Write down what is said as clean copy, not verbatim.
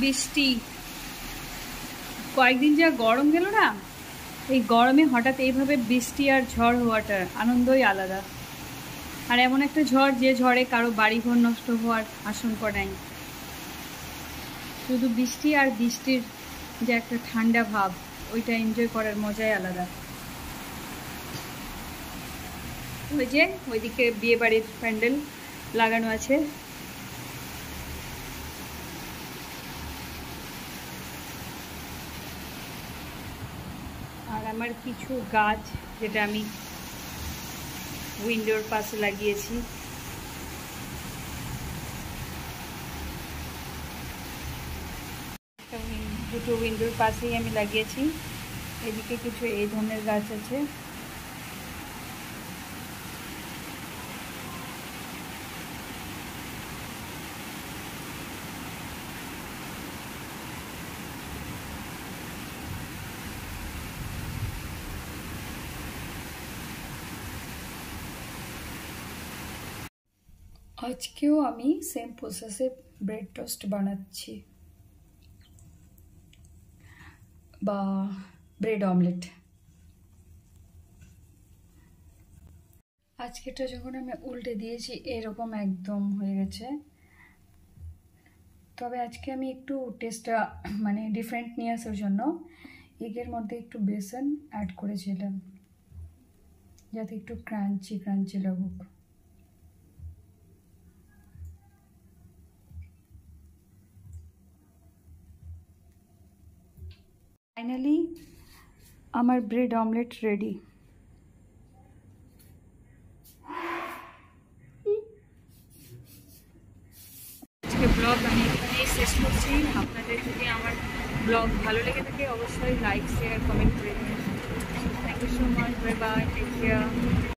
বৃষ্টি, কয়েকদিন যা গরম গেল না, এই গরমে হঠাৎ এইভাবে বৃষ্টি আর ঝড় হওয়াটার আনন্দই আলাদা। আর এমন একটা ঝড় যে ঝড়ে কারো বাড়িঘর নষ্ট হওয়ার আশঙ্কা নাই, শুধু বৃষ্টি আর বৃষ্টির যে একটা ঠান্ডা ভাব, ওইটা এনজয় করার মজাই আলাদা। ওই যে ওইদিকে বিয়ে বাড়ির প্যান্ডেল লাগানো আছে, আর আমার কিছু গাছ যেটা আমি উইন্ডোর পাশে লাগিয়েছি, দুটো উইন্ডোর পাশেই আমি লাগিয়েছি। এদিকে কিছু এই ধরনের গাছ আছে। আজকেও আমি সেম প্রসেসে ব্রেড টোস্ট বানাচ্ছি বা ব্রেড অমলেট। আজকেটা যখন আমি উল্টে দিয়েছি এরকম একদম হয়ে গেছে, তবে আজকে আমি একটু টেস্টটা মানে ডিফারেন্ট নিয়ে আসার জন্য এগের মধ্যে একটু বেসন অ্যাড করেছিলাম, যাতে একটু ক্রাঞ্চি ক্রাঞ্চি লাগুক। ফাইনালি আমার ব্রেড অমলেট রেডি। আজকে ব্লগ আমি এখানেই শেষ করছি। আপনাদের যদি আমার ব্লগ ভালো লেগে থাকে অবশ্যই লাইক শেয়ার কমেন্ট করে দেবেন। Thank you so much, bye bye, take care.